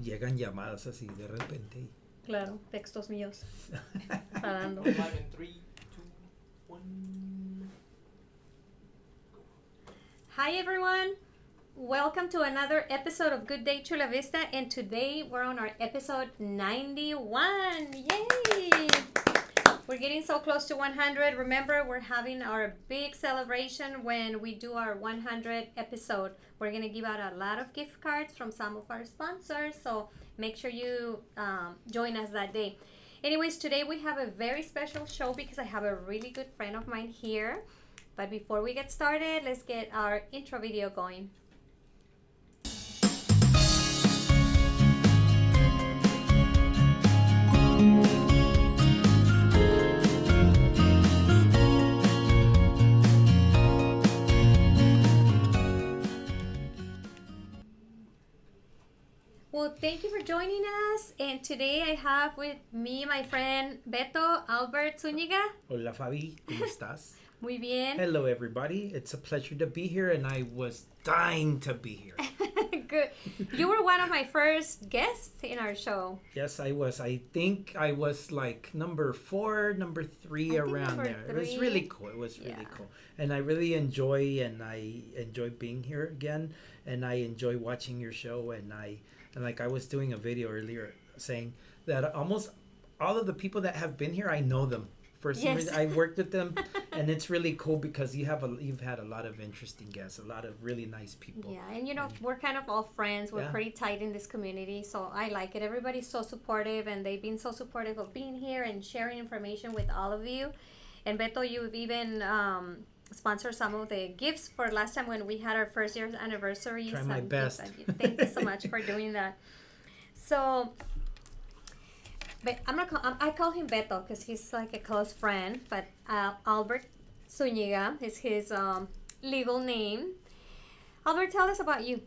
llegan llamadas así de repente. Claro, textos míos. Parando. Live in 3, 2, 1. Hi everyone. Welcome to another episode of Good Day Chula Vista, and today we're on our episode 91. Yay! We're getting so close to 100. Remember, we're having our big celebration when we do our 100 episode. We're going to give out a lot of gift cards from some of our sponsors, so make sure you join us that day. Anyways, today we have a very special show because I have a really good friend of mine here. But before we get started, let's get our intro video going. Well, thank you for joining us. And today I have with me my friend Beto, Alberto Zuniga. Hola, Faby. ¿Cómo estás? Muy bien. Hello, everybody. It's a pleasure to be here, and I was dying to be here. Good. You were one of my first guests in our show. Yes, I was. I think I was like number 4, number 3 around there. It was really cool. It was really cool. And I really enjoy being here again. And I enjoy watching your show. And like I was doing a video earlier saying that almost all of the people that have been here, I know them. For some reason, I worked with them, and it's really cool because you've had a lot of interesting guests, a lot of really nice people. Yeah, and we're kind of all friends. We're pretty tight in this community, so I like it. Everybody's so supportive, and they've been so supportive of being here and sharing information with all of you. And Beto, you've even sponsored some of the gifts for last time when we had our first year's anniversary. Try my best. Thank you so much for doing that. So. But I call him Beto because he's like a close friend. But Alberto Zuniga is his legal name. Albert, tell us about you.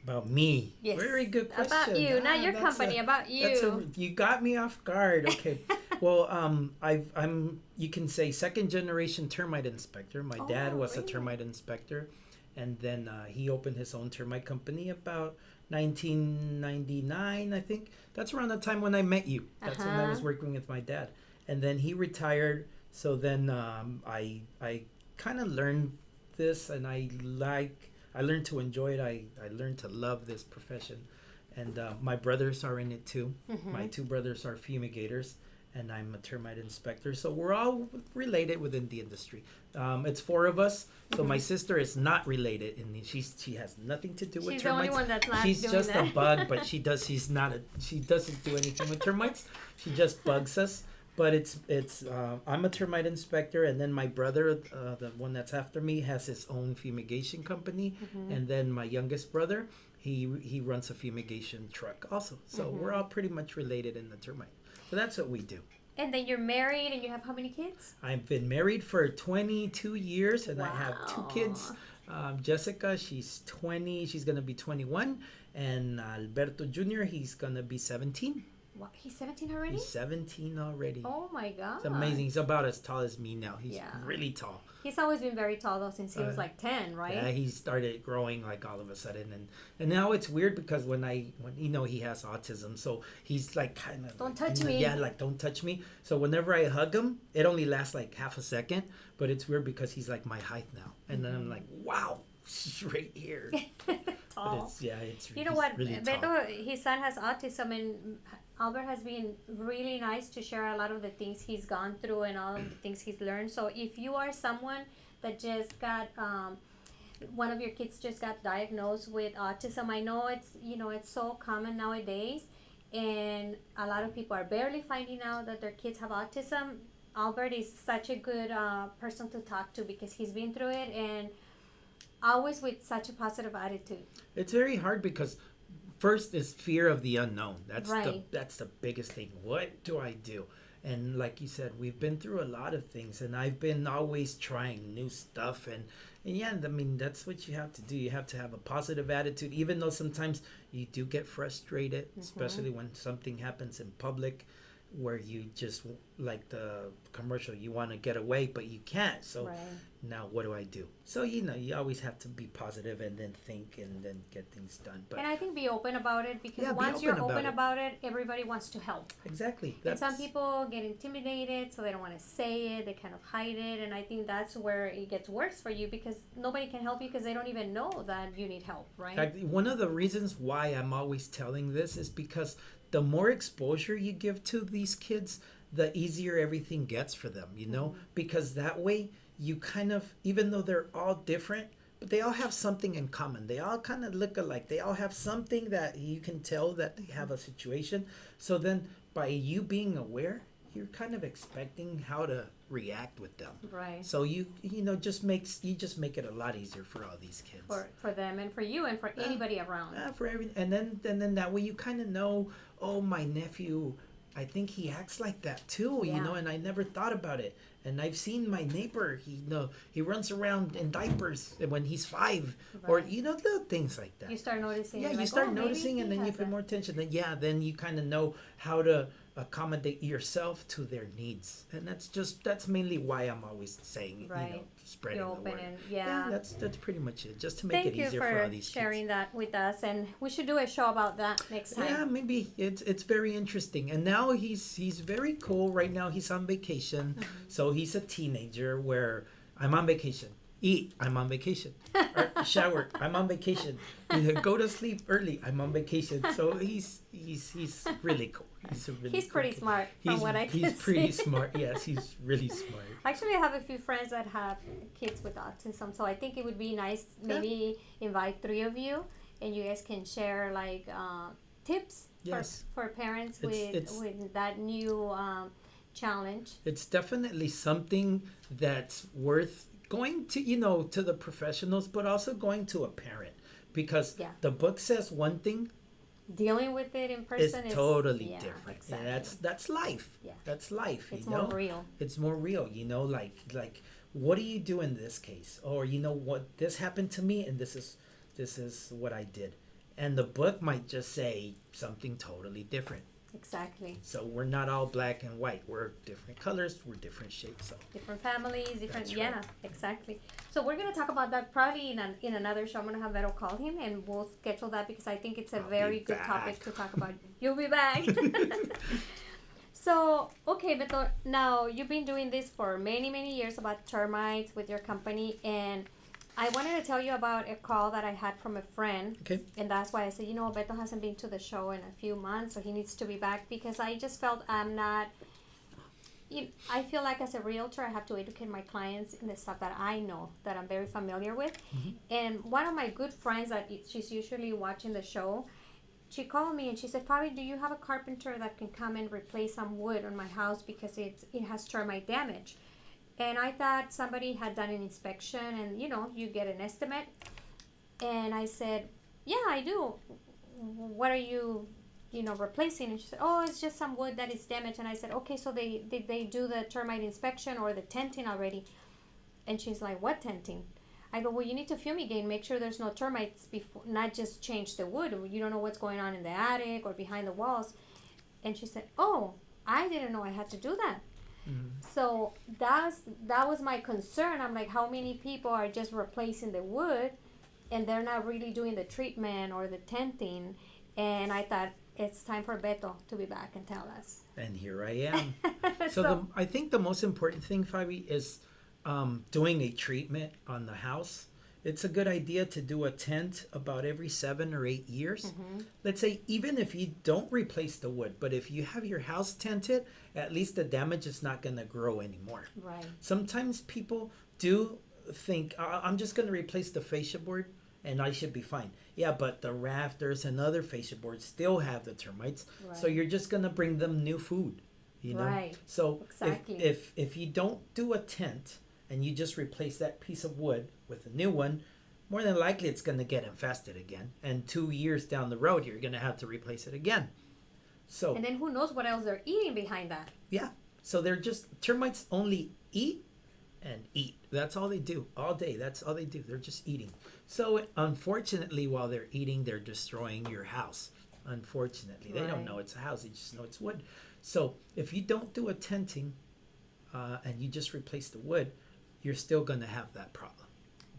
About me? Yes. Very good question. About you, not your company. About you. You got me off guard. Okay. Well, I'm you can say second generation termite inspector. My dad was a termite inspector, and then he opened his own termite company about 1999, I think. That's around the time when I met you. That's when I was working with my dad. And then he retired. So then I kind of learned this, and I learned to enjoy it. I learned to love this profession. And my brothers are in it too. Mm-hmm. My 2 brothers are fumigators, and I'm a termite inspector. So we're all related within the industry. It's 4 of us. So my sister is not related, and she has nothing to do with termites. She's the only one that's not She's doing just that. a bug, but she doesn't do anything with termites. She just bugs us. But it's I'm a termite inspector, and then my brother, the one that's after me, has his own fumigation company, and then my youngest brother, he runs a fumigation truck also. So we're all pretty much related in the termite. So that's what we do. And then you're married, and you have how many kids? I've been married for 22 years, and I have 2 kids. Jessica, she's 20. She's going to be 21. And Alberto Jr., he's going to be 17. What? He's 17 already? He's 17 already. Oh, my God. It's amazing. He's about as tall as me now. He's really tall. He's always been very tall, though, since he was like 10, right? Yeah, he started growing like all of a sudden. And now it's weird because when he has autism, so he's like kind of... Don't touch me. Yeah, like don't touch me. So whenever I hug him, it only lasts like half a second, but it's weird because he's like my height now. And then I'm like, wow, she's right here. Tall. But it's you know what? Really Beto, his son has autism, and Albert has been really nice to share a lot of the things he's gone through and all of the things he's learned. So if you are someone that just got one of your kids just got diagnosed with autism, I know it's so common nowadays, and a lot of people are barely finding out that their kids have autism. Albert is such a good person to talk to because he's been through it, and always with such a positive attitude. It's very hard because first is fear of the unknown. That's the biggest thing. What do I do? And like you said, we've been through a lot of things, and I've been always trying new stuff. And yeah, I mean, that's what you have to do. You have to have a positive attitude, even though sometimes you do get frustrated, especially when something happens in public where you just, like the commercial, you want to get away, but you can't. So Right. now what do I do? So, you always have to be positive and then think and then get things done. But And I think be open about it, because Yeah, be once you're open about open it. about it, everybody wants to help. exactly. And some people get intimidated, so they don't want to say it. They kind of hide it, and I think that's where it gets worse for you, because nobody can help you because they don't even know that you need help, right? One of the reasons why I'm always telling this is because the more exposure you give to these kids, the easier everything gets for them, because that way you kind of, even though they're all different, but they all have something in common. They all kind of look alike. They all have something that you can tell that they have a situation. So then by you being aware, you're kind of expecting how to react with them. Right. So you just make it a lot easier for all these kids. For them and for you and for anybody around. For every and then that way you kind of know, oh, my nephew, I think he acts like that too, Yeah. and I never thought about it. And I've seen my neighbor, he runs around in diapers when he's 5, or Right. little things like that. You start noticing. Yeah, like, you start oh, maybe noticing, he and then you has pay that. more attention. Then you kind of know how to accommodate yourself to their needs, and that's mainly why I'm always saying, Right. spreading You're the open word. and That's pretty much it, just to make Thank it you easier for all for these sharing kids. that with us, and we should do a show about that next time. Yeah, maybe it's very interesting. And now he's very cool. Right now he's on vacation, so he's a teenager where I'm on vacation. Eat, I'm on vacation. Or shower, I'm on vacation. Go to sleep early, I'm on vacation. So he's really cool. He's pretty cool. smart from what I can He's pretty see. smart. Yes, he's really smart. Actually, I have a few friends that have kids with autism, so I think it would be nice maybe invite 3 of you, and you guys can share like tips Yes. for parents It's- with that new challenge. It's definitely something that's worth going to, to the professionals, but also going to a parent, because Yeah. the book says one thing, Dealing with it in it's person is totally yeah, different. Exactly. And that's life. Yeah. That's life. It's you know? more real. It's more real. Like what do you do in this case? Or what, this happened to me, and this is what I did. And the book might just say something totally different. Exactly. So we're not all black and white. We're different colors. We're different shapes. So Different families, different That's yeah, right. exactly. So we're gonna talk about that probably in another show. I'm gonna have Vero call him, and we'll schedule that, because I think it's a I'll very be good topic back. to talk about. You'll be back. So okay, Beto. Now you've been doing this for many years about termites with your company, and I wanted to tell you about a call that I had from a friend. Okay. And that's why I said, Beto hasn't been to the show in a few months, so he needs to be back, because I just felt I'm not. I feel like as a realtor, I have to educate my clients in the stuff that I know, that I'm very familiar with. And one of my good friends that she's usually watching the show, she called me and she said, Faby, do you have a carpenter that can come and replace some wood on my house because it has termite damage? And I thought somebody had done an inspection, and you get an estimate. And I said, yeah, I do. What are you replacing? And she said, oh, it's just some wood that is damaged. And I said, okay, so did they do the termite inspection or the tenting already? And she's like, what tenting? I go, well, you need to fumigate, make sure there's no termites before, not just change the wood. You don't know what's going on in the attic or behind the walls. And she said, oh, I didn't know I had to do that. So that was my concern. I'm like, how many people are just replacing the wood and they're not really doing the treatment or the tenting? And I thought it's time for Beto to be back and tell us. And here I am. I think the most important thing, Fabi, is doing a treatment on the house. It's a good idea to do a tent about every 7 or 8 years. Let's say even if you don't replace the wood, but if you have your house tented, at least the damage is not going to grow anymore. Right. Sometimes people do think, I'm just going to replace the fascia board and I should be fine. Yeah, but the rafters and other fascia boards still have the termites. Right. So you're just going to bring them new food, Right. So Exactly. if you don't do a tent and you just replace that piece of wood with a new one, more than likely it's going to get infested again. And 2 years down the road, you're going to have to replace it again. So And then who knows what else they're eating behind that? yeah, so they're just, termites only eat and eat. That's all they do all day. That's all they do. They're just eating. So unfortunately, while they're eating, they're destroying your house. unfortunately. They don't Right. know it's a house, they just know it's wood. So if you don't do a tenting and you just replace the wood, you're still going to have that problem.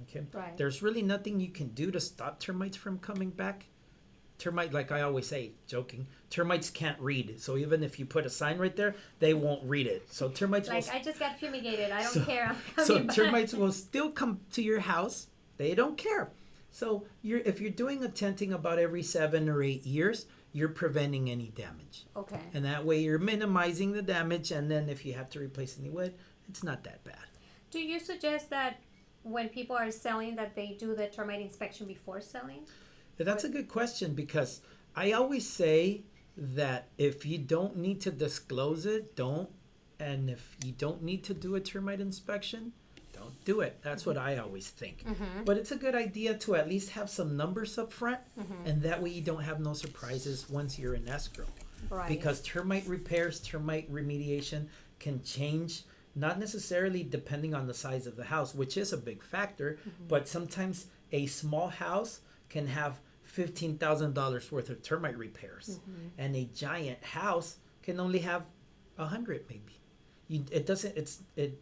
Okay? Right. There's really nothing you can do to stop termites from coming back. Termite, like I always say, joking, termites can't read. So even if you put a sign right there, they won't read it. So termites Like, will... I just got fumigated. I don't So- care. I'm coming So back. termites will still come to your house. They don't care. So if you're doing a tenting about every 7 or 8 years, you're preventing any damage. Okay. And that way you're minimizing the damage. And then if you have to replace any wood, it's not that bad. Do you suggest that when people are selling that they do the termite inspection before selling? That's a good question, because I always say that if you don't need to disclose it, don't. And if you don't need to do a termite inspection, don't do it. That's what I always think. But it's a good idea to at least have some numbers up front, and that way you don't have no surprises once you're in escrow. Right. Because termite repairs, termite remediation can change, not necessarily depending on the size of the house, which is a big factor, but sometimes a small house can have $15,000 worth of termite repairs, and a giant house can only have 100 maybe. It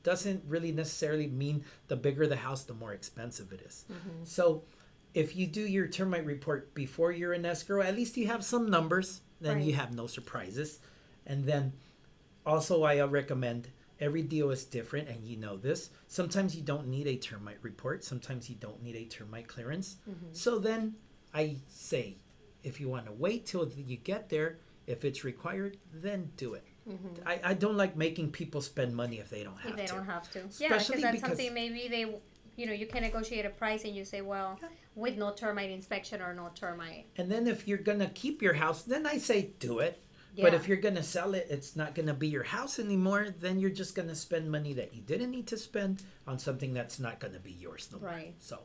doesn't really necessarily mean the bigger the house, the more expensive it is. So if you do your termite report before you're in escrow, at least you have some numbers, then you Right. have no surprises. And then also I recommend, every deal is different, and you know this. Sometimes you don't need a termite report. Sometimes you don't need a termite clearance. So then I say, if you want to wait till you get there, if it's required, then do it. I don't like making people spend money if they don't have If they to. don't have to. Yeah, Especially because that's because- something maybe they, you can negotiate a price and you say, well, with no termite inspection or no termite. And then if you're going to keep your house, then I say do it. But Yeah. if you're going to sell it, it's not going to be your house anymore. Then you're just going to spend money that you didn't need to spend on something that's not going to be yours no more. Right. So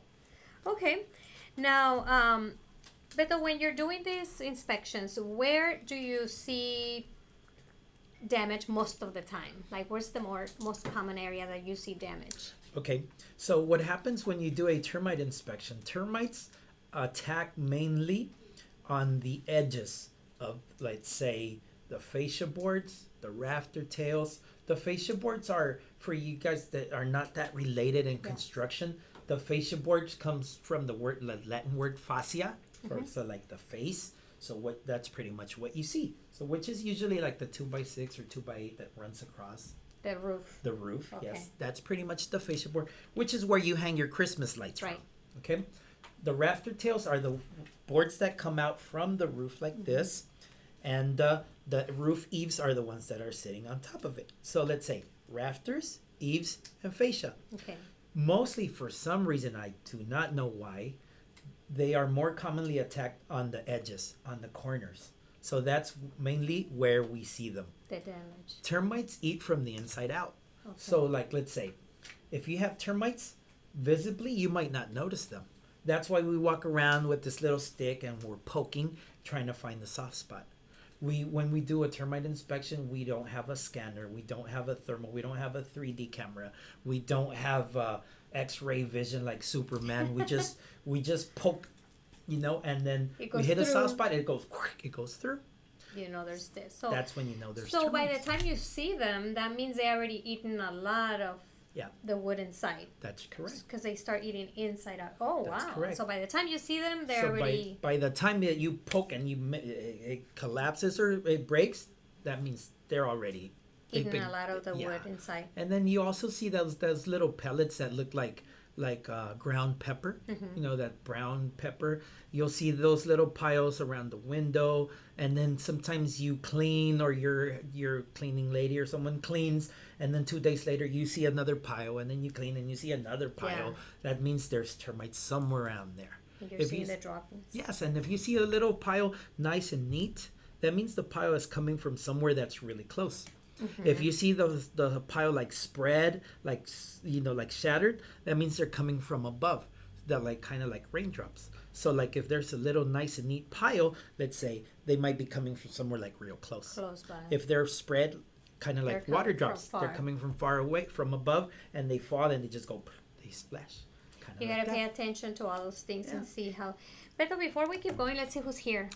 Okay. Now, Beto, when you're doing these inspections, where do you see damage most of the time? Like, where's the most common area that you see damage? Okay, so what happens when you do a termite inspection? Termites attack mainly on the edges of, let's say, the fascia boards, the rafter tails. The fascia boards are, for you guys that are not that related in construction, the fascia boards comes from the Latin word fascia, so like the face. So that's pretty much what you see. So which is usually like the 2x6 or 2x8 that runs across The roof. the roof. Okay. Yes, that's pretty much the fascia board, which is where you hang your Christmas lights Right. from. Okay, the rafter tails are the boards that come out from the roof like this, and the roof eaves are the ones that are sitting on top of it. So let's say rafters, eaves, and fascia. Okay. Mostly, for some reason, I do not know why, they are more commonly attacked on the edges, on the corners. So that's mainly where we see them. The damage. Termites eat from the inside out. Okay. So like, let's say, if you have termites, visibly, you might not notice them. That's why we walk around with this little stick and we're poking, trying to find the soft spot. When we do a termite inspection, we don't have a scanner, we don't have a thermal, we don't have a 3D camera, we don't have X-ray vision like Superman. we just poke, and then It we goes hit a through. soft spot, it goes through. There's this. So That's when you know there's So by termites. the time you see them, that means they already eaten a lot of Yeah. the wood inside. That's correct. Because they start eating inside out. Oh, That's wow. correct. So by the time you see them, they're So already... by the time that you poke and it collapses or it breaks, that means they're already they've eating been- a lot of the yeah. wood inside. And then you also see those little pellets that look like ground pepper, that brown pepper. You'll see those little piles around the window, and then sometimes you clean, or your cleaning lady or someone cleans, and then 2 days later you see another pile, and then you clean and you see another pile. Yeah. That means there's termites somewhere around there. And you're If seeing you- the droppings. Yes, and if you see a little pile nice and neat, that means the pile is coming from somewhere that's really close. If you see the pile like spread, like shattered, that means they're coming from above. They're kind of like raindrops. So like if there's a little nice and neat pile, let's say, they might be coming from somewhere like real close. Close by. If they're spread kind of They're like water coming from drops, they're far. coming from far away, from above, and they fall and they just go, they splash. You gotta pay attention to all those things and see how. But before we keep going, let's see who's here.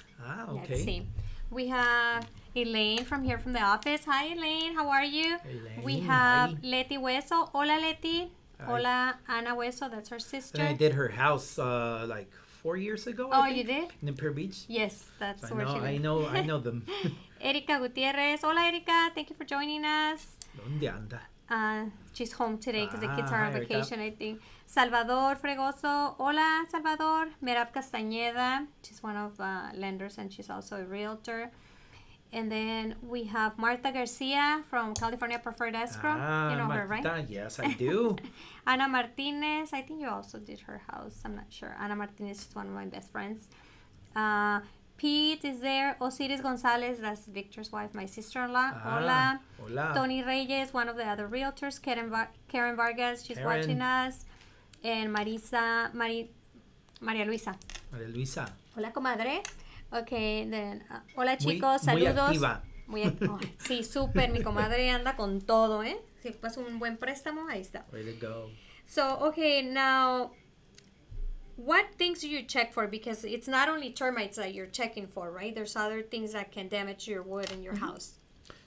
Okay. Let's see. We have Elaine from here from the office. Hi, Elaine. How are you? Elaine, We have hi. Leti Hueso. Hola, Leti. Hi. Hola, Ana Hueso. That's her sister. And I did her house like 4 years ago. Oh, I think, you did? in Imperial Beach. Yes, that's So where she lives. I know them. Erika Gutierrez. Hola, Erika. Thank you for joining us. ¿Dónde anda? She's home today because the kids are on hi, Erika. vacation, I think. Salvador Fregoso. Hola, Salvador. Merab Castañeda. She's one of lenders and she's also a realtor. And then we have Marta Garcia from California Preferred Escrow. You know her, right? Martita, yes, I do. Ana Martinez. I think you also did her house. I'm not sure. Ana Martinez is one of my best friends. Pete is there. Osiris Gonzalez, that's Victor's wife, my sister-in-law. Hola. Hola. Tony Reyes, one of the other realtors. Karen Vargas, she's Karen. watching us. And Maria Luisa. María Luisa. Hola, comadre. Okay, then, hola, Muy- chicos, muy saludos. activa. Sí, súper, mi comadre anda con todo, ¿eh? Si pasa un buen préstamo, ahí está. Way to go. So, okay, now, what things do you check for? Because it's not only termites that you're checking for, right? There's other things that can damage your wood in your house.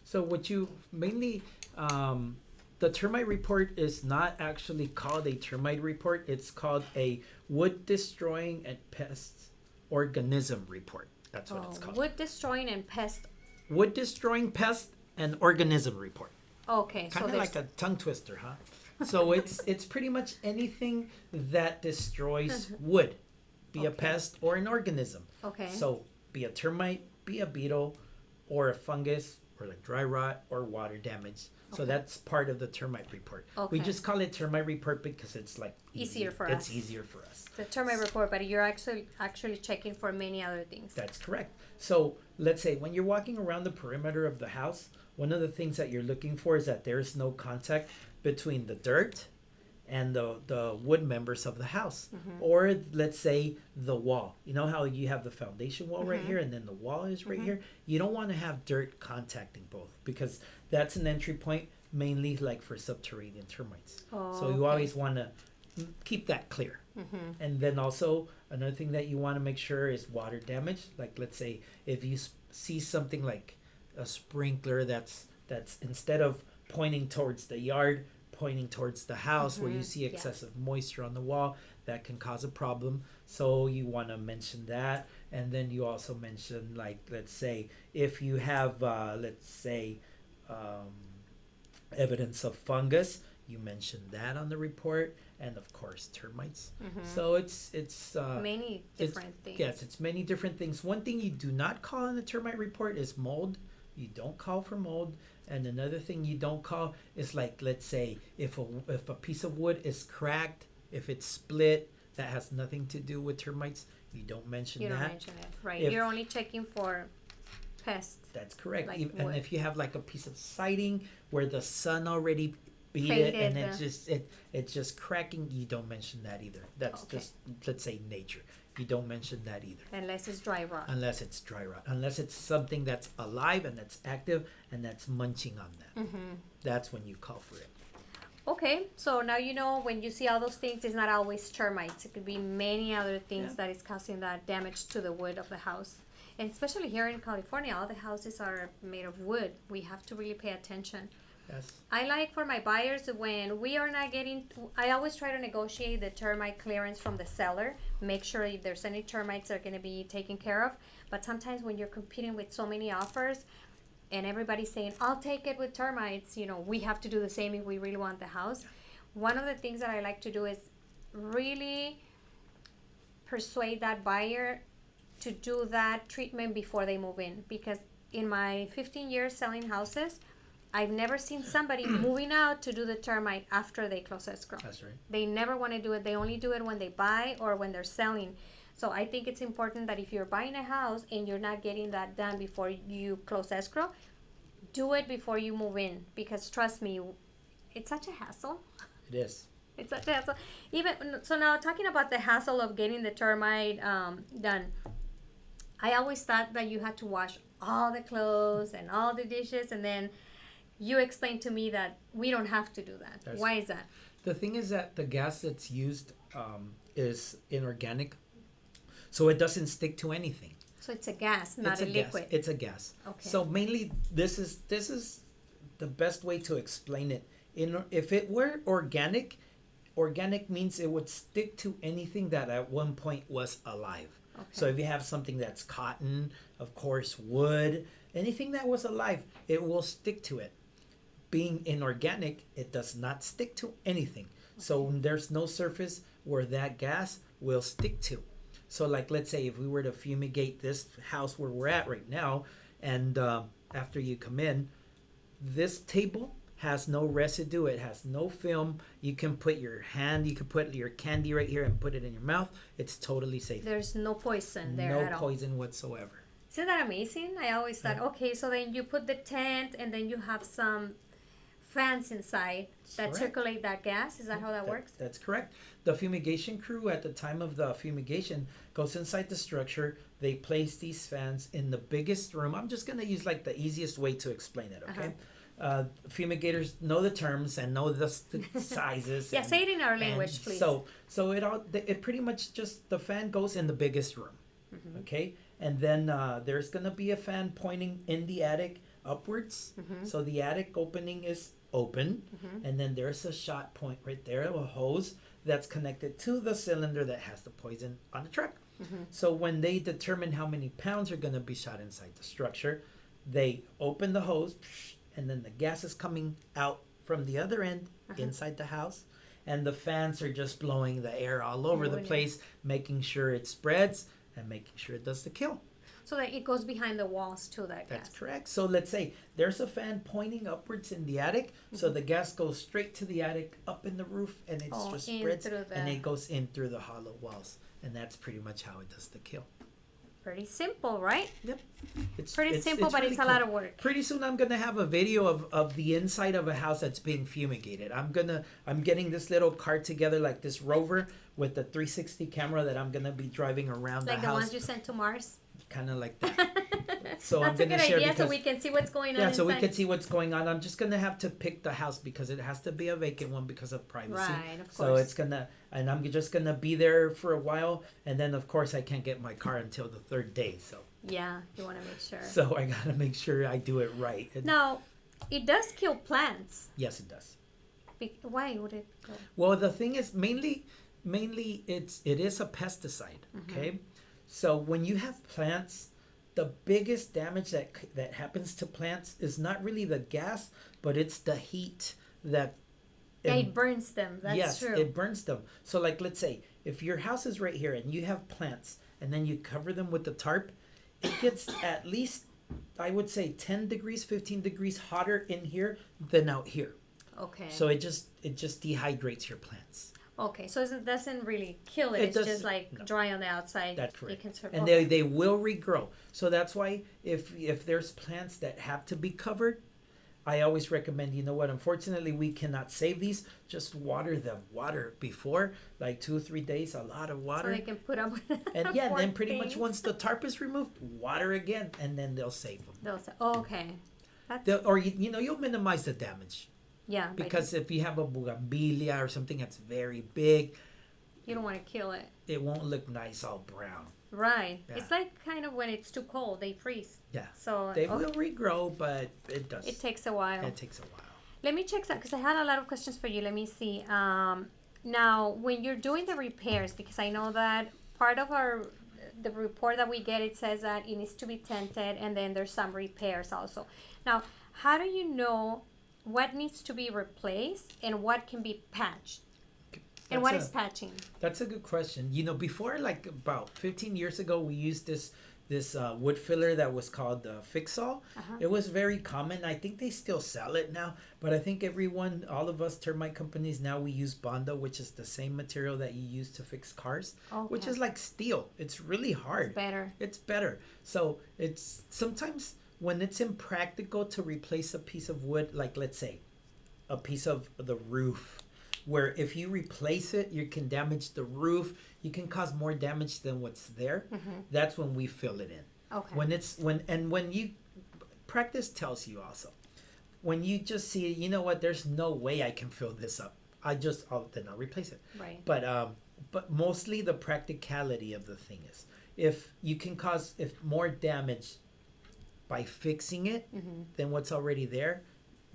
So what you mainly, the termite report is not actually called a termite report. It's called a wood destroying and pest organism report. That's what it's called. Wood destroying and pest. Wood destroying pest and organism report. Okay, so Kind of there's like a tongue twister, huh? So it's pretty much anything that destroys wood, be a Okay. pest or an organism. okay. So be a termite, be a beetle, or a fungus, or like dry rot or water damage. So that's part of the termite report. We Okay. just call it termite report because it's like Easier for it's us. easier for us. The termite report, but you're actually checking for many other things. That's correct. So let's say when you're walking around the perimeter of the house, one of the things that you're looking for is that there is no contact between the dirt and the wood members of the house. Or let's say the wall. You know how you have the foundation wall right here and then the wall is right here? You don't want to have dirt contacting both because that's an entry point mainly like for subterranean termites. So you always want to keep that clear. And then also another thing that you want to make sure is water damage. Like let's say if you see something like a sprinkler that's instead of pointing towards the yard, pointing towards the house where you see excessive moisture on the wall, that can cause a problem. So you want to mention that. And then you also mention like let's say if you have evidence of fungus, you mention that on the report, and of course termites. So it's Many different things. Yes, it's many different things. One thing you do not call in the termite report is mold. You don't call for mold. And another thing you don't call is like, let's say, if a piece of wood is cracked, if it's split, that has nothing to do with termites. You don't mention You that. don't mention it, right? If- You're only checking for pests. That's correct. Like And wood. if you have like a piece of siding where the sun already beat Faded, it and it's just cracking, you don't mention that either. That's Okay. just, let's say, nature. You don't mention that either. Unless it's dry rot. Unless it's dry rot. Unless it's something that's alive and that's active and that's munching on that. That's when you call for it. Okay, so now you know when you see all those things, it's not always termites. It could be many other things Yeah. that is causing that damage to the wood of the house. And especially here in California, all the houses are made of wood. We have to really pay attention. Yes. I like for my buyers when we are not getting, I always try to negotiate the termite clearance from the seller, make sure if there's any termites that are going to be taken care of. But sometimes when you're competing with so many offers and everybody's saying, I'll take it with termites, you know, we have to do the same if we really want the house. One of the things that I like to do is really persuade that buyer to do that treatment before they move in. Because in my 15 years selling houses, I've never seen somebody moving out to do the termite after they close escrow. That's right. They never want to do it. They only do it when they buy or when they're selling. So I think it's important that if you're buying a house and you're not getting that done before you close escrow, do it before you move in. Because trust me, it's such a hassle. It is. It's such a hassle. Even so, now talking about the hassle of getting the termite done, I always thought that you had to wash all the clothes and all the dishes, and then you explained to me that we don't have to do that. That's- Why is that? The thing is that the gas that's used is inorganic, so it doesn't stick to anything. So it's a gas, not It's a a liquid. gas. It's a gas. Okay. So mainly, this is the best way to explain it. If it were organic, organic means it would stick to anything that at one point was alive. Okay. So if you have something that's cotton, of course, wood, anything that was alive, it will stick to it. Being inorganic, it does not stick to anything. So there's no surface where that gas will stick to. So like, let's say if we were to fumigate this house where we're at right now, and after you come in, this table has no residue, it has no film. You can put your hand, you can put your candy right here and put it in your mouth. It's totally safe. There's no poison there no at all. poison whatsoever. Isn't that amazing? I always thought, okay, so then you put the tent and then you have some fans inside that Correct. circulate that gas. Is that how that works? That's correct. The fumigation crew at the time of the fumigation goes inside the structure. They place these fans in the biggest room. I'm just going to use like the easiest way to explain it, okay? Fumigators know the terms and know the sizes. Yeah, say it in our language, and please. So it pretty much just, the fan goes in the biggest room, okay? And then there's going to be a fan pointing in the attic upwards. So the attic opening is open, and then there's a shot point right there, a hose that's connected to the cylinder that has the poison on the truck. So when they determine how many pounds are going to be shot inside the structure, they open the hose, and then the gas is coming out from the other end inside the house, and the fans are just blowing the air all over the place, making sure it spreads and making sure it does the kill. So that it goes behind the walls to that gas. That's correct. So let's say there's a fan pointing upwards in the attic, so the gas goes straight to the attic, up in the roof, and it just spreads, and it goes in through the hollow walls, and that's pretty much how it does the kill. Pretty simple, right? Yep. It's Pretty simple, but really it's a lot of work. Pretty soon I'm gonna have a video of the inside of a house that's being fumigated. I'm getting this little cart together, like this Rover with the 360 camera that I'm gonna be driving around Like the the house. ones you sent to Mars. Kind of like that. So That's I'm gonna a good share idea, because, so we can see what's going on. yeah, so we inside. can see what's going on. I'm just gonna have to pick the house because it has to be a vacant one because of privacy. Right, of course. So it's gonna, and I'm just gonna be there for a while, and then of course I can't get my car until the third day. So Yeah, you want to make sure. so I gotta make sure I do it right. Now, it does kill plants. Yes, it does. Why would it kill? Well, the thing is, mainly it is a pesticide. Okay, so when you have plants, the biggest damage that happens to plants is not really the gas, but it's the heat that. Yeah, it burns them. That's yes, true. it burns them. So, like, let's say if your house is right here and you have plants, and then you cover them with the tarp, it gets at least, I would say, 10 degrees, 15 degrees hotter in here than out here. Okay. So it just dehydrates your plants. Okay, so it doesn't really kill it. It It's doesn't- just like no. dry on the outside. That's It correct. can survive. And they will regrow. So that's why if there's plants that have to be covered, I always recommend, you know what, unfortunately we cannot save these, just water them. Water before, like 2 or 3 days, a lot of so water. they can put up with And yeah, poor then pretty much things. once the tarp is removed, water again, and then they'll save them. They'll say, oh, okay. That's, Or you'll minimize the damage. yeah. But Because if you have a bougainvillea or something that's very big, you don't want to kill it. it won't look nice all brown. Right. Yeah. It's like kind of when it's too cold, they freeze. Yeah. So They will regrow, but it does. it takes a while. It takes a while. Let me check some because I had a lot of questions for you. Let me see. Now, when you're doing the repairs, because I know that part of the report that we get, it says that it needs to be tented, and then there's some repairs also. Now, how do you know what needs to be replaced and what can be patched? And what is patching? That's a good question. Before, like about 15 years ago, we used this wood filler that was called Fix-All. It was very common. I think they still sell it now, but I think all of us termite companies now, we use Bondo, which is the same material that you use to fix cars, which is like steel. It's really hard. It's better. So it's sometimes when it's impractical to replace a piece of wood, like let's say a piece of the roof, where if you replace it, you can damage the roof. You can cause more damage than what's there. That's when we fill it in. Okay. When you practice tells you also, when you just see, you know what, there's no way I can fill this up. I'll replace it. Right. But but mostly the practicality of the thing is, if you can cause more damage by fixing it than what's already there,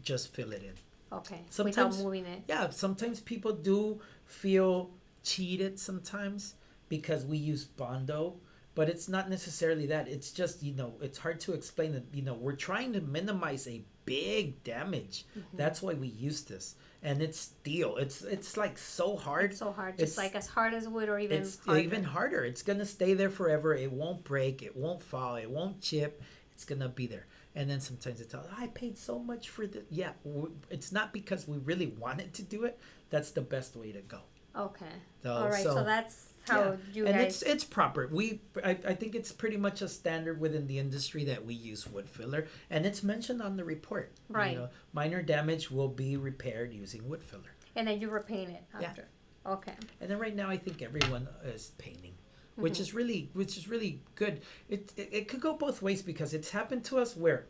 just fill it in. Okay. Sometimes, without moving it. Yeah, sometimes people do feel cheated sometimes because we use Bondo, but it's not necessarily that. It's just, it's hard to explain that, we're trying to minimize a big damage. That's why we use this. And it's steel. It's like so hard. It's so hard. Just like as hard as wood or even harder. Even harder. It's going to stay there forever. It won't break. It won't fall. It won't chip. It's going to be there. And then sometimes it's I paid so much for this. Yeah, it's not because we really wanted to do it. That's the best way to go. Okay. All right. So that's how you guys. And it's proper. I think it's pretty much a standard within the industry that we use wood filler, and it's mentioned on the report. Right. Minor damage will be repaired using wood filler. And then you repaint it after. Yeah. Okay. And then right now, I think everyone is painting. Which is really good. It could go both ways because it's happened to us where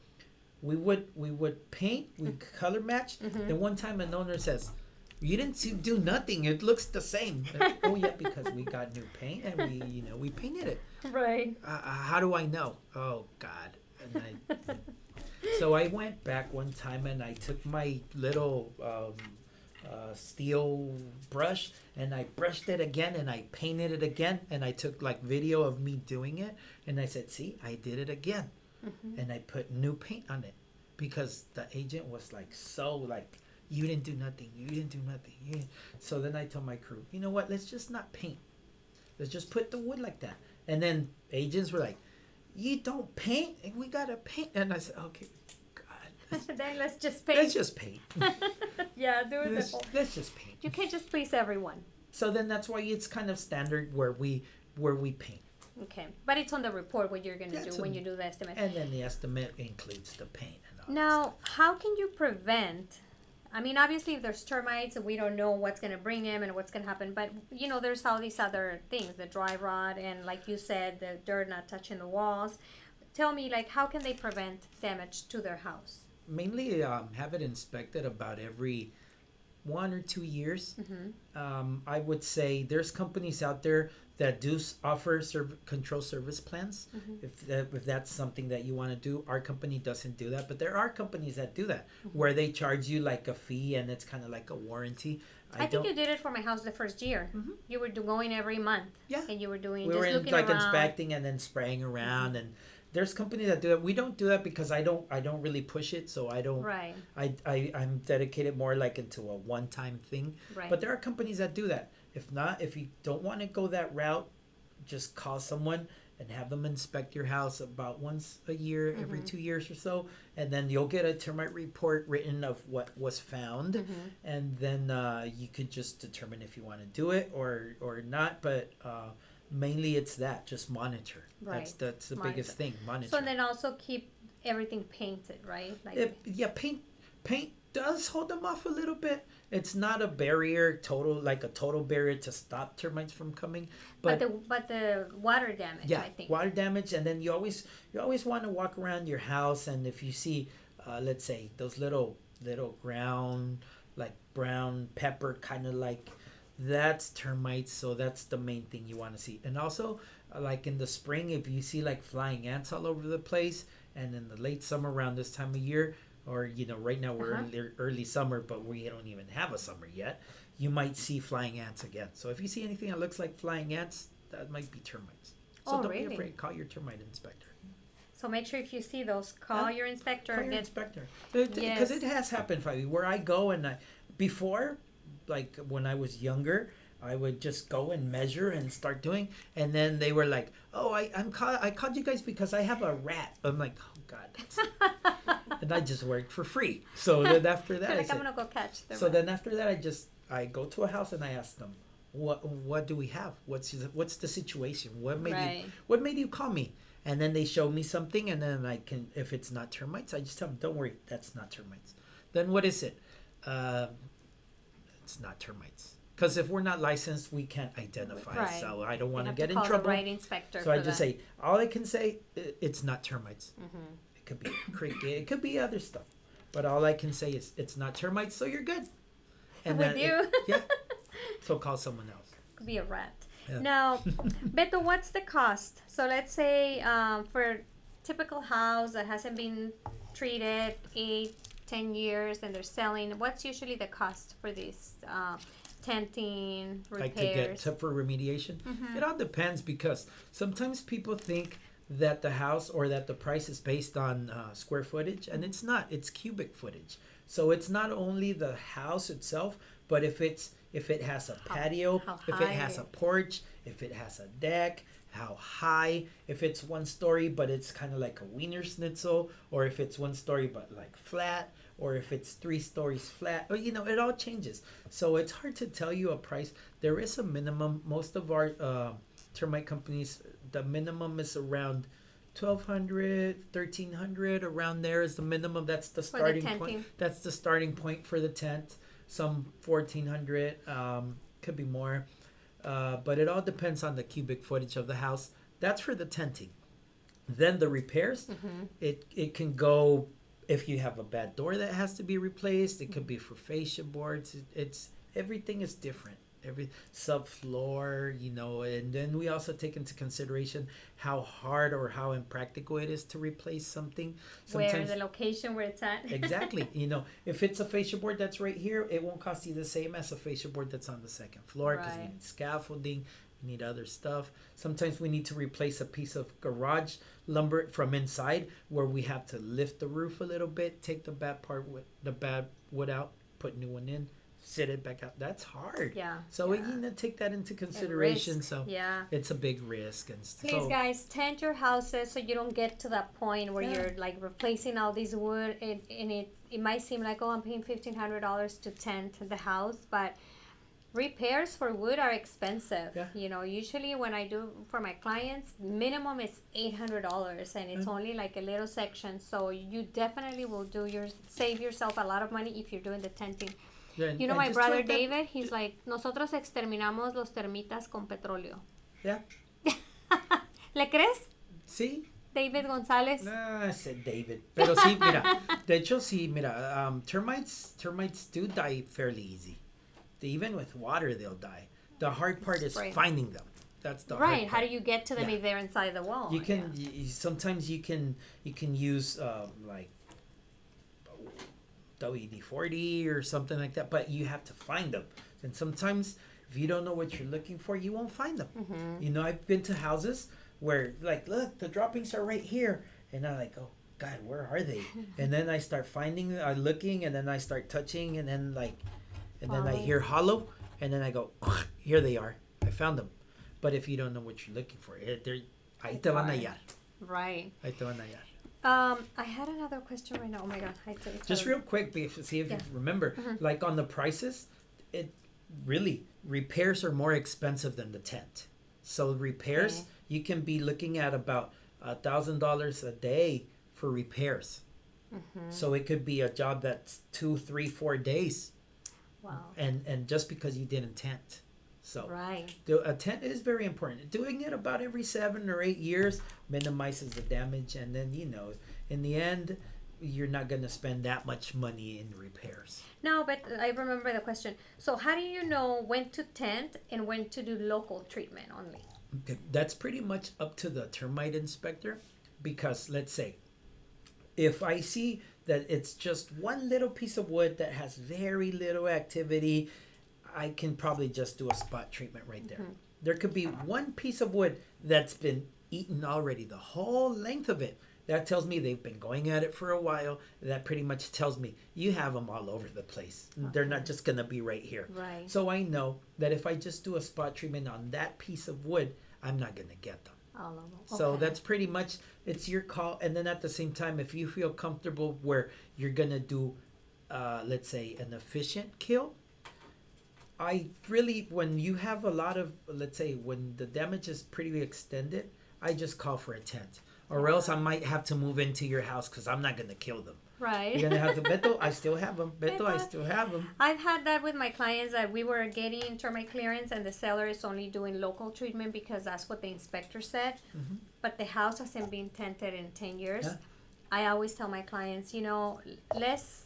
we would paint, we color match. Then one time an owner says, "You didn't do nothing. It looks the same." Oh yeah, because we got new paint and we painted it. Right. How do I know? Oh God. And so I went back one time and I took my little steel brush and I brushed it again and I painted it again and I took like video of me doing it and I said, "See, I did it again." And I put new paint on it because the agent was like, "You didn't do nothing. You didn't do nothing." So then I told my crew, "You know what? Let's just not paint. Let's just put the wood like that." And then agents were like, "You don't paint and we gotta paint." And I said, "Okay, God." Then let's just paint. Let's just paint. Yeah, do it. Let's just paint. You can't just please everyone. So then that's why it's kind of standard where we paint. Okay, but it's on the report what you're gonna do when you do the estimate. And then the estimate includes the paint and all. Now, how can you prevent? I mean, obviously, if there's termites, we don't know what's gonna bring them and what's gonna happen. But there's all these other things: the dry rot, and like you said, the dirt not touching the walls. Tell me, how can they prevent damage to their house? Mainly, have it inspected about every 1 or 2 years. I would say there's companies out there that do offer control service plans. If that's something that you want to do, our company doesn't do that, but there are companies that do that where they charge you like a fee and it's kind of like a warranty. I think you did it for my house the first year. You were going every month. Yeah, and you were doing. We just were looking around. inspecting and then spraying around and. There's companies that do that. We don't do that because I don't really push it, so I don't. Right. I'm dedicated more like into a one-time thing. Right. But there are companies that do that. If you don't want to go that route, just call someone and have them inspect your house about once a year, every 2 years or so, and then you'll get a termite report written of what was found, and then you could just determine if you want to do it or not. But mainly it's that, just monitor. Right. That's the biggest thing, monitor. So then also keep everything painted, right? Paint does hold them off a little bit. It's not a barrier, total barrier to stop termites from coming. But the water damage, I think. Water damage, and then you always want to walk around your house, and if you see, let's say those little ground like brown pepper kind of like. That's termites, so that's the main thing you want to see. And also, like in the spring, if you see like flying ants all over the place, and in the late summer around this time of year, or right now we're in early summer, but we don't even have a summer yet, you might see flying ants again. So if you see anything that looks like flying ants, that might be termites. So don't be afraid. Call your termite inspector. So make sure if you see those, call your inspector. Because it has happened, Faby, where I go and before. Like when I was younger, I would just go and measure and start doing, and then they were like, "Oh, I called you guys because I have a rat." I'm like, "Oh God," and I just worked for free. So then after that, I'm gonna go catch them. So then after that, I go to a house and I ask them, "What do we have? What's the situation? What made you call me?" And then they show me something, and then I can, if it's not termites, I just tell them, "Don't worry, that's not termites." Then what is it? It's not termites. Because if we're not licensed, we can't identify. Right. So I don't want to get in call trouble. The right inspector. So I just say, all I can say, it's not termites. It could be cricket. It could be other stuff. But all I can say is it's not termites, so you're good. And with you. So call someone else. Could be a rat. Yeah. Now, Beto, what's the cost? So let's say for typical house that hasn't been treated 8-10 years and they're selling, what's usually the cost for these tenting, repairs? Like to get for remediation? It all depends, because sometimes people think that the house or that the price is based on square footage, and it's not. It's cubic footage. So it's not only the house itself, but if it has a patio, if it has a porch, if it has a deck, how high, if it's one story but it's kind of like a Wiener Schnitzel, or if it's one story but like flat, or if it's 3 stories flat, or it all changes. So it's hard to tell you a price. There is a minimum. Most of our termite companies, the minimum is around $1,200, $1,300, around there is the minimum. That's the starting point. That's the starting point for the tent. Some $1,400, could be more. But it all depends on the cubic footage of the house. That's for the tenting. Then the repairs, it can go, if you have a bad door that has to be replaced, it could be for fascia boards. It's everything is different. Every subfloor, and then we also take into consideration how hard or how impractical it is to replace something. Where the location where it's at. Exactly. If it's a fascia board that's right here, it won't cost you the same as a fascia board that's on the second floor, because we need scaffolding, we need other stuff. Sometimes we need to replace a piece of garage lumber from inside, where we have to lift the roof a little bit, take the bad wood out, put new one in, sit it back out. That's hard. Yeah. So we need to take that into consideration. So it's a big risk. And please, guys, tent your houses so you don't get to that point where you're like replacing all this wood, and it might seem like, oh, I'm paying $1,500 to tent the house, but repairs for wood are expensive. Usually when I do for my clients, minimum is $800, and it's only like a little section. So you definitely will save yourself a lot of money if you're doing the tenting. Yeah, my brother David, he's like, nosotros exterminamos los termitas con petróleo. Yeah. ¿Le crees? Sí. David Gonzalez. I said David. Pero sí, mira. De hecho, sí, mira. Termites do die fairly easy. Even with water, they'll die. The hard part is finding them. That's the hard part. How do you get to them if they're inside the wall? You can sometimes you can use like WD-40 or something like that, but you have to find them. And sometimes if you don't know what you're looking for, you won't find them. I've been to houses where, like, look, the droppings are right here, and I'm like, oh God, where are they? And then I start looking, and then I start touching, and then then I hear hollow, and then I go, here they are, I found them. But if you don't know what you're looking for, ahí te van a hallar. Right. Ahí te van a hallar. I had another question right now. Oh my God. Just real quick, see if you remember, like on the prices, it really, repairs are more expensive than the tent. So repairs, you can be looking at about $1,000 a day for repairs. So it could be a job that's 2, 3, 4 days. Wow. And just because you didn't tent. So a tent is very important. Doing it about every 7 or 8 years minimizes the damage, and then in the end, you're not going to spend that much money in repairs. No, but I remember the question. So how do you know when to tent and when to do local treatment only? Okay. That's pretty much up to the termite inspector, because let's say if I see that it's just one little piece of wood that has very little activity, I can probably just do a spot treatment right there. There could be one piece of wood that's been eaten already, the whole length of it. That tells me they've been going at it for a while. That pretty much tells me you have them all over the place. They're not just going to be right here. Right. So I know that if I just do a spot treatment on that piece of wood, I'm not going to get them. All of them. Okay. So that's pretty much, it's your call. And then at the same time, if you feel comfortable where you're going to do, let's say, an efficient kill, when you have a lot of, let's say, when the damage is pretty extended, I just call for a tent. Or else I might have to move into your house because I'm not going to kill them. Right. You're going to have to, Beto, I still have them. Beto, I still have them. I've had that with my clients, that we were getting termite clearance and the seller is only doing local treatment because that's what the inspector said. But the house hasn't been tented in 10 years. I always tell my clients, let's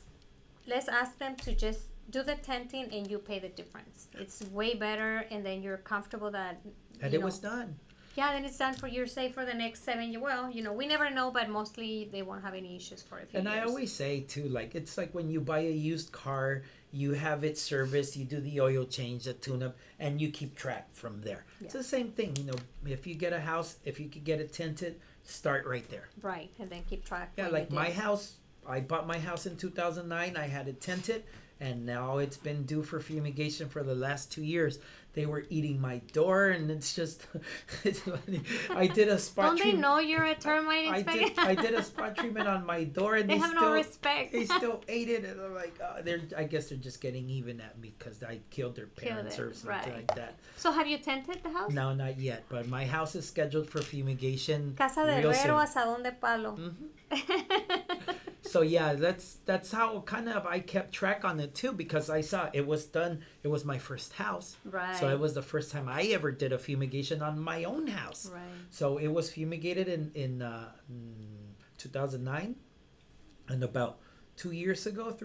ask them to just do the tenting and you pay the difference. It's way better, and then you're comfortable that. And it was done. Yeah, then it's done for your say for the next 7 years. Well, we never know, but mostly they won't have any issues for a few years. And I always say too, like it's like when you buy a used car, you have it serviced, you do the oil change, the tune-up, and you keep track from there. Yeah. It's the same thing, if you get a house, if you could get it tinted, start right there. Right, and then keep track. Yeah, like my house, I bought my house in 2009. I had it tinted, and now it's been due for fumigation for the last 2 years. They were eating my door, and it's just, it's funny. I did a spot treatment. Don't they know you're a termite inspector? I did a spot treatment on my door, and they have no respect. They still ate it, and I'm like, I guess they're just getting even at me because I killed their parents or something like that. So have you tented the house? No, not yet, but my house is scheduled for fumigation. Casa de herrero, asadón de palo. Mm-hmm. So yeah, that's how kind of I kept track on it too, because I saw it was done. It was my first house, right? So it was the first time I ever did a fumigation on my own house, right? So it was fumigated in 2009, and about 3 years ago,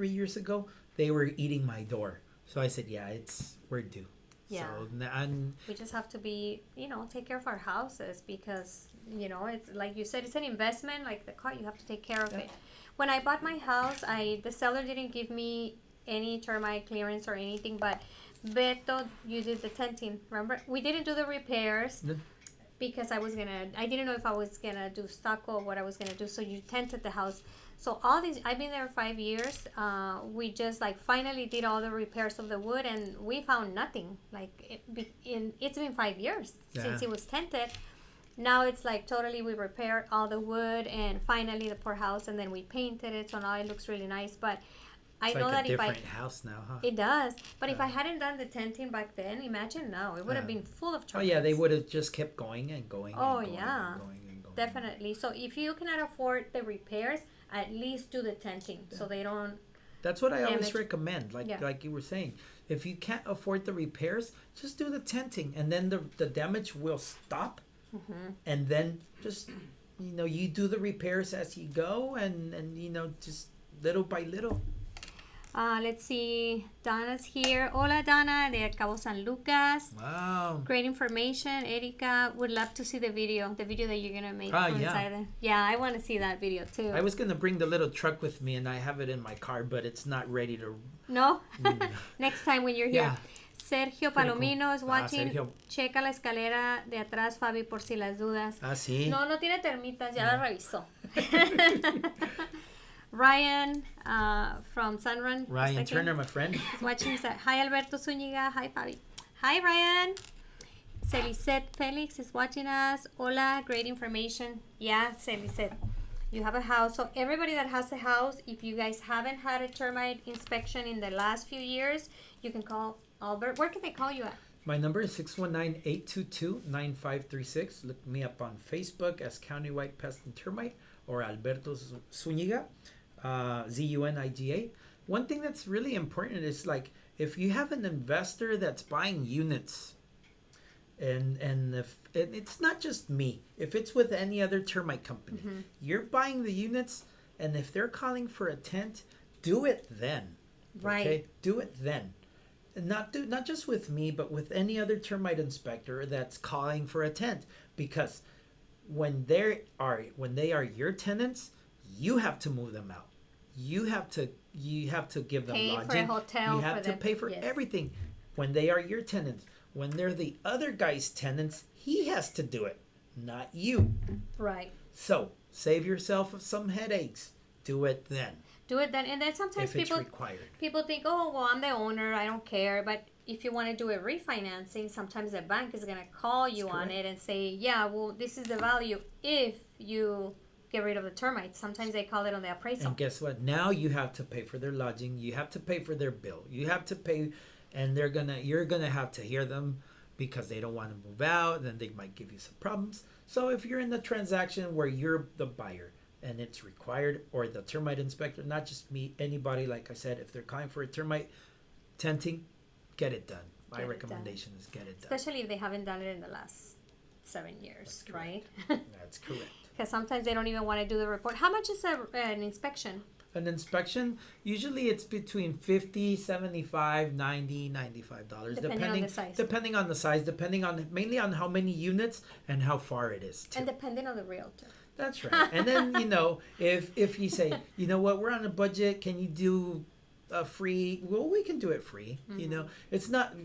they were eating my door. So I said, yeah, we're due. Yeah. So, and we just have to be, take care of our houses because, it's like you said, it's an investment. Like the car, you have to take care of it. When I bought my house, the seller didn't give me any termite clearance or anything, but Beto, you did the tenting, remember? We didn't do the repairs because I didn't know if I was gonna do stucco or what I was gonna do, so you tented the house. So all these, I've been there 5 years. We just finally did all the repairs of the wood, and we found nothing. It's been 5 years since it was tented. Now it's totally, we repaired all the wood and finally the poor house, and then we painted it, so now it looks really nice. But I know that if different house now, huh? It does. But if I hadn't done the tenting back then, imagine now it would have been full of termites. Oh yeah, they would have just kept going and going. Oh and going yeah, and going and going. Definitely. So if you cannot afford the repairs, at least do the tenting so they don't. That's what I always recommend. Like you were saying, if you can't afford the repairs, just do the tenting, and then the damage will stop. Mm-hmm. And then just you do the repairs as you go, and just little by little. Let's see, Donna's here. Hola, Donna de Cabo San Lucas. Wow, great information. Erika would love to see the video that you're gonna make inside there. Yeah, I want to see that video too. I was gonna bring the little truck with me, and I have it in my car, but it's not ready to. No. Next time when you're here. Yeah. Sergio Palomino is watching. Sergio. Checa la escalera de atrás, Fabi, por si las dudas. Sí. No tiene termitas, ya la revisó. Ryan from Sunrun. Ryan Turner, my friend. Is watching. Hi, Alberto Zuniga. Hi, Fabi. Hi, Ryan. Celicet Felix is watching us. Hola, great information. Yeah, Celicet. You have a house. So everybody that has a house, if you guys haven't had a termite inspection in the last few years, you can call Albert. Where can they call you at? My number is 619-822-9536. Look me up on Facebook as Countywide Pest and Termite or Alberto Zuniga, Zuniga. One thing that's really important is if you have an investor that's buying units, and if it's not just me, if it's with any other termite company, you're buying the units, and if they're calling for a tent, do it then. Right. Okay? Do it then. Not just with me, but with any other termite inspector that's calling for a tent, because when they are your tenants, you have to move them out. You have to give them lodging. Pay for a hotel. You have to pay for everything. When they are your tenants, when they're the other guy's tenants, he has to do it, not you. Right. So save yourself some headaches. Do it then. Do it then, and then sometimes people think, oh, well, I'm the owner, I don't care. But if you want to do a refinancing, sometimes the bank is going to call you on it and say, yeah, well, this is the value if you get rid of the termites. Sometimes they call it on the appraisal. And guess what? Now you have to pay for their lodging. You have to pay for their bill. You have to pay, and you're gonna have to hear them because they don't want to move out. Then they might give you some problems. So if you're in the transaction where you're the buyer, and it's required, or the termite inspector, not just me, anybody, like I said, if they're calling for a termite tenting, get it done. My recommendation is get it done. Especially if they haven't done it in the last 7 years, right? That's correct. Because sometimes they don't even want to do the report. How much is an inspection? An inspection, usually it's between $50, $75, $90, $95. Depending on the size. Depending on the size, mainly on how many units and how far it is too. And depending on the realtor. That's right. And then, if you say, you know what, we're on a budget, can you do a free? Well, we can do it free. It's not,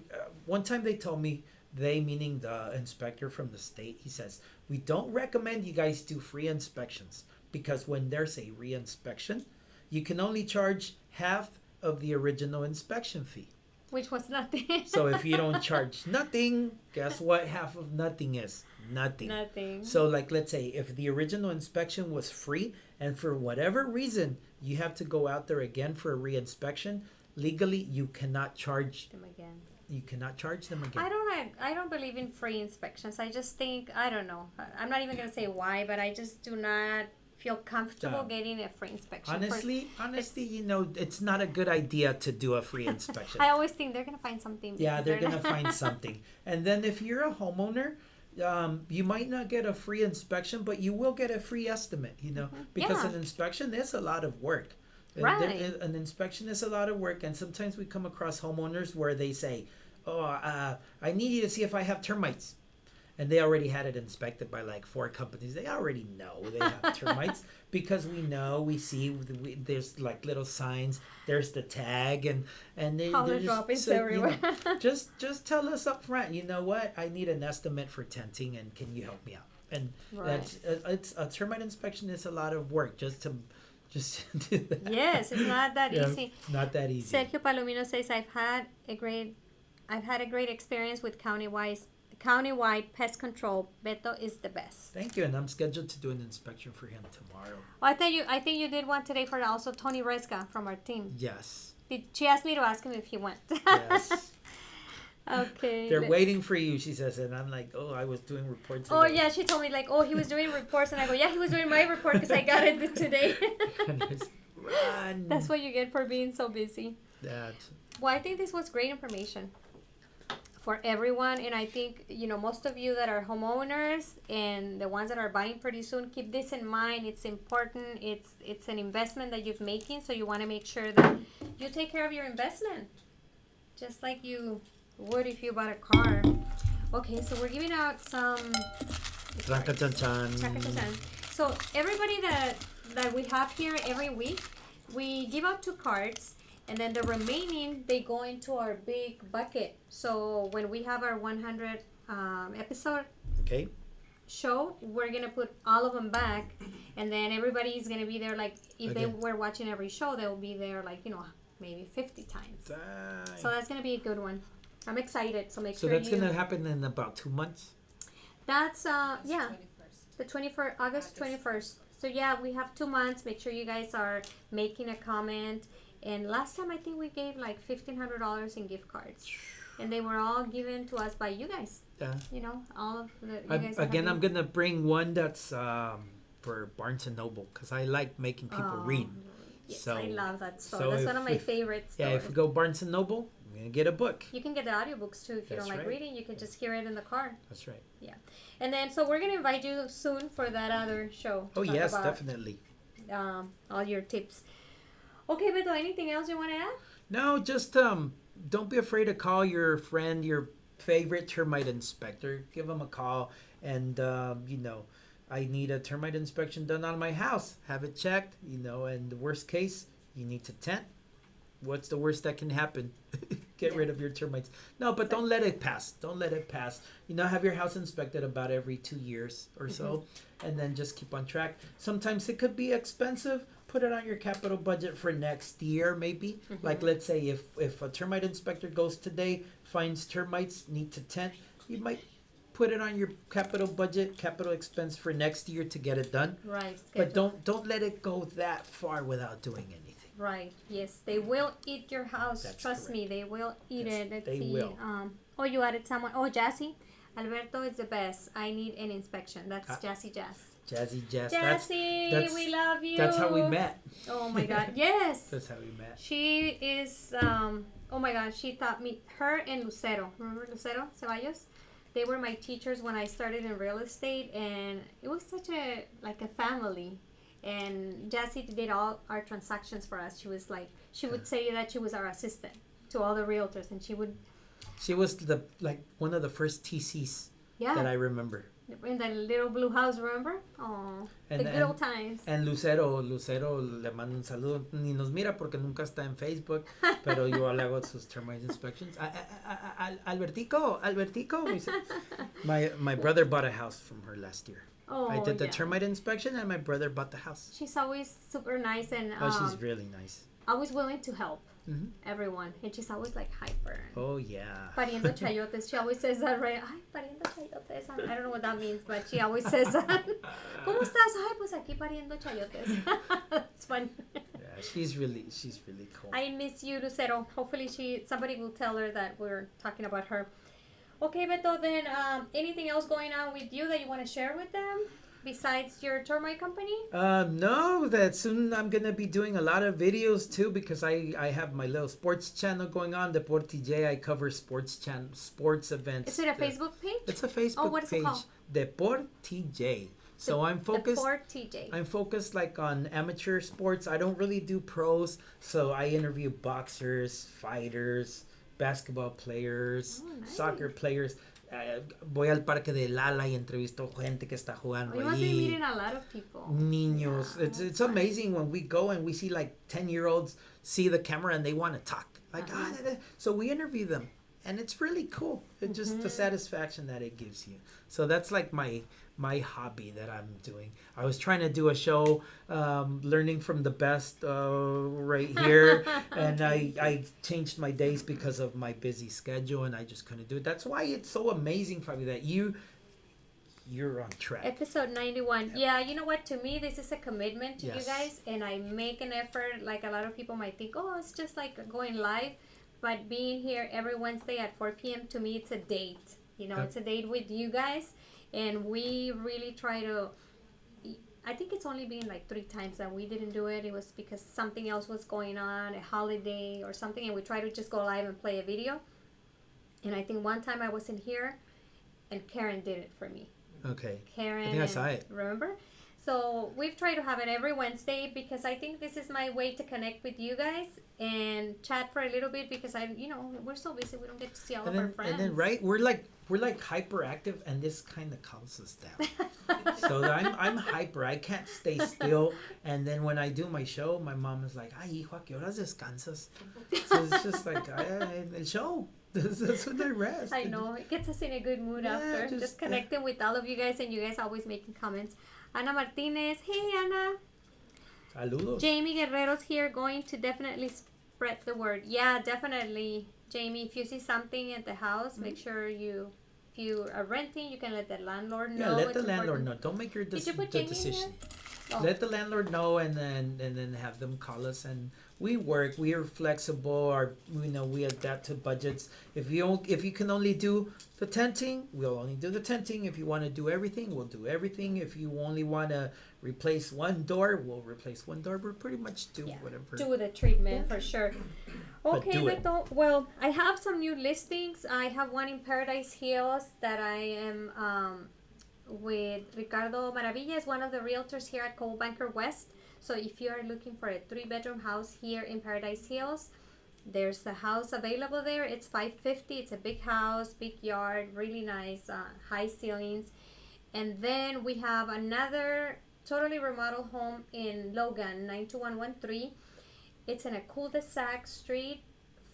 one time they told me, meaning the inspector from the state, he says, we don't recommend you guys do free inspections because when there's a re-inspection, you can only charge half of the original inspection fee. Which was nothing. So if you don't charge nothing, guess what half of nothing is? Nothing. Nothing. So let's say if the original inspection was free and for whatever reason you have to go out there again for a re-inspection, legally you cannot charge them again. You cannot charge them again. I don't believe in free inspections. I just think, I don't know. I'm not even going to say why, but I just do not feel comfortable getting a free inspection. Honestly, it's not a good idea to do a free inspection. I always think they're going to find something. Yeah, they're going to find something. And then if you're a homeowner, you might not get a free inspection, but you will get a free estimate, because an inspection is a lot of work. Right. An inspection is a lot of work, and sometimes we come across homeowners where they say, I need you to see if I have termites. And they already had it inspected by like 4 companies. They already know they have termites because we see, there's like little signs. There's the tag and they droppings everywhere. Just tell us up front. You know what? I need an estimate for tenting, and can you help me out? And it's a termite inspection is a lot of work just to do that. Yes, it's not that easy. Not that easy. Sergio Palomino says I've had a great experience with Countywide Pest Control. Beto is the best. Thank you, and I'm scheduled to do an inspection for him tomorrow. Well, I think you did one today for also Tony Resca from our team. Yes. She asked me to ask him if he went. Yes. Okay. They're waiting for you, she says, and I'm like, I was doing reports. Oh yeah, she told me he was doing reports, and I go, yeah, he was doing my report because I got it today. Run. That's what you get for being so busy. That's. Well, I think this was great information for everyone, and I think most of you that are homeowners and the ones that are buying pretty soon, keep this in mind. It's important. It's an investment that you're making, so you want to make sure that you take care of your investment, just like you would if you bought a car. Okay, so we're giving out some. So everybody that we have here every week, we give out 2 cards. And then the remaining, they go into our big bucket. So when we have our 100 episode show, we're going to put all of them back. And then everybody's going to be there, like, if they were watching every show, they'll be there, like, maybe 50 times. Dang. So that's going to be a good one. I'm excited. So So that's going to happen in about 2 months? That's, yeah. 21st. The 21st, August 21st. So, yeah, we have 2 months. Make sure you guys are making a comment. And last time I think we gave like $1,500 in gift cards, and they were all given to us by you guys. Yeah. All of the. You guys I'm gonna bring one that's for Barnes and Noble because I like making people read. Yes, so I love that store. That's one of my favorites. Yeah, if we go Barnes and Noble, I'm gonna get a book. You can get the audiobooks too if you don't like reading. You can just hear it in the car. That's right. Yeah, and then so we're gonna invite you soon for that other show. Oh yes, definitely. All your tips. Okay, Beto, anything else you want to add? No, just don't be afraid to call your friend, your favorite termite inspector. Give them a call, and I need a termite inspection done on my house. Have it checked, and the worst case, you need to tent. What's the worst that can happen? Get rid of your termites. No, but don't let it pass. Don't let it pass. Have your house inspected about every 2 years or so, and then just keep on track. Sometimes it could be expensive. Put it on your capital budget for next year, maybe. Like, let's say if a termite inspector goes today, finds termites, need to tent, you might put it on your capital budget, capital expense for next year to get it done. Right. But don't let it go that far without doing anything. Right. Yes, they will eat your house. That's Trust correct. me, they will eat it. Let's see. Will. You added someone. Oh, Jassy. Alberto is the best. I need an inspection. That's Jassy Jazz. Jazzy Jazz. Jassy, we love you. That's how we met. Oh my God. Yes. That's how we met. She is. Oh my God. She taught me. Her and Lucero. Remember Lucero Ceballos? They were my teachers when I started in real estate, and it was such a family. And Jessie did all our transactions for us. She would say that she was our assistant to all the realtors, and she was one of the first TCs yeah, that I remember. in that little blue house, remember? Oh, the good old times. And Lucero, le mando un saludo. Ni nos mira porque nunca está en Facebook, pero yo le hago sus termite inspections. Albertico. My brother bought a house from her last year. Oh, I did the yeah. termite inspection, and my brother bought the house. She's always super nice and she's really nice. always willing to help Mm-hmm. everyone, and she's always like hyper. Oh yeah. Pariendo chayotes. She always says that, right? Ay, pariendo chayotes. I don't know what that means, but she always says that. ¿Cómo estás? Ay, pues aquí pariendo chayotes. It's fun. Yeah, she's really cool. I miss you, Lucero. Hopefully somebody will tell her that we're talking about her. Okay, Beto, then anything else going on with you that you want to share with them besides your termite company? No, that soon I'm gonna be doing a lot of videos too, because I have my little sports channel going on, Deportj. I cover sports events. Is it a Facebook page? It's a Facebook Oh, what is page. it called? Deportj. So I'm focused. Deportj. I'm focused like on amateur sports. I don't really do pros, so I interview boxers, fighters, basketball players, nice. soccer players. Voy al parque de Lala y entrevisto gente que está jugando You must be ahí. meeting a lot of people. Niños. Yeah, It's amazing when we go and we see like 10-year-olds see the camera and they want to talk. Like, so we interview them. And it's really cool. It's just the satisfaction that it gives you. So that's like my hobby that I'm doing. I was trying to do a show, learning from the best right here. And I changed my days because of my busy schedule, and I just couldn't do it. That's why it's so amazing, Faby, that you're on track. Episode 91. Yeah, you know what? To me, this is a commitment to you Yes. guys. And I make an effort. Like a lot of people might think, oh, it's just like going live. But being here every Wednesday at 4 p.m., to me, it's a date. You know, it's a date with you guys. And we really try to... I think it's only been like 3 times that we didn't do it. It was because something else was going on, a holiday or something. And we try to just go live and play a video. And I think one time I wasn't here, and Karen did it for me. Okay. Karen. I think I saw it. Remember? So we've tried to have it every Wednesday because I think this is my way to connect with you guys and chat for a little bit, because we're so busy, we don't get to see all of our friends. And then right, we're like hyperactive, and this kind of calms us down. So I'm hyper. I can't stay still. And then when I do my show, my mom is like, "Ay, hijo, ¿a qué horas descansas?" So it's just like el show. That's when I rest. I know, it gets us in a good mood after. Just connecting with all of you guys, and you guys always making comments. Ana Martinez, hey Ana. Saludos. Jamie Guerrero's here, going to definitely spread the word. Yeah, definitely, Jamie. If you see something at the house, make sure if you are renting, you can let the landlord know. Yeah, let the landlord know. Don't make your decision. Oh. Let the landlord know, and then have them call us, and we work. We are flexible. We adapt to budgets. If you can only do the tenting, we'll only do the tenting. If you want to do everything, we'll do everything. If you only want to replace one door, we'll replace one door. We'll pretty much do whatever. Do the treatment for sure. Okay, Beto. Well, I have some new listings. I have one in Paradise Hills that I am with Ricardo Maravilla, is one of the realtors here at Coldwell Banker West. So if you are looking for a 3-bedroom house here in Paradise Hills, there's the house available there. It's $550. It's a big house, big yard, really nice, high ceilings. And then we have another totally remodeled home in Logan, 92113. It's in a cul-de-sac street,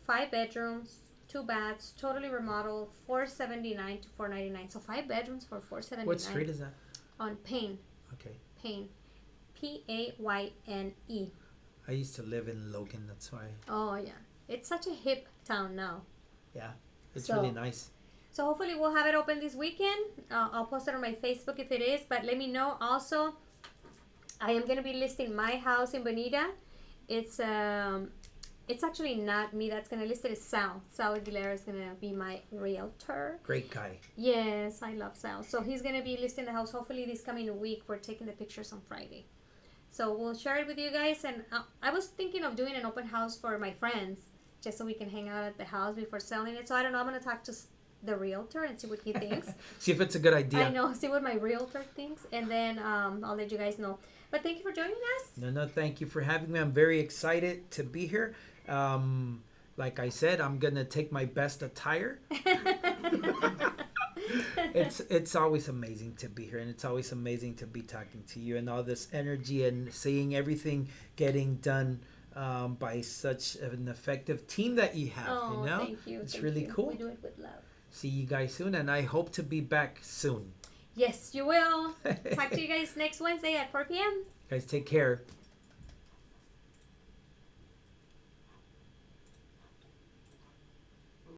5 bedrooms, 2 baths, totally remodeled, $479 to $499. So 5 bedrooms for $479. What street is that? On Payne. Okay. Payne. Payne. I used to live in Logan, that's why. Oh yeah, it's such a hip town now. Yeah, it's really nice. So hopefully we'll have it open this weekend. I'll post it on my Facebook if it is, but let me know. Also, I am going to be listing my house in Bonita. It's actually not me that's going to list it. It's Sal. Sal Aguilera is going to be my realtor. Great guy. Yes, I love Sal. So he's going to be listing the house hopefully this coming week. We're taking the pictures on Friday. So we'll share it with you guys. And I was thinking of doing an open house for my friends, just so we can hang out at the house before selling it. So I don't know. I'm going to talk to the realtor and see what he thinks. See if it's a good idea. I know, see what my realtor thinks, and then I'll let you guys know. But thank you for joining us. No, thank you for having me. I'm very excited to be here. Like I said, I'm gonna take my best attire. It's always amazing to be here, and it's always amazing to be talking to you and all this energy and seeing everything getting done by such an effective team that you have. Oh, you know, thank you. it's thank really you. cool. We do it with love. See you guys soon, and I hope to be back soon. Yes, you will. Talk to you guys next Wednesday at 4 p.m. Guys, take care.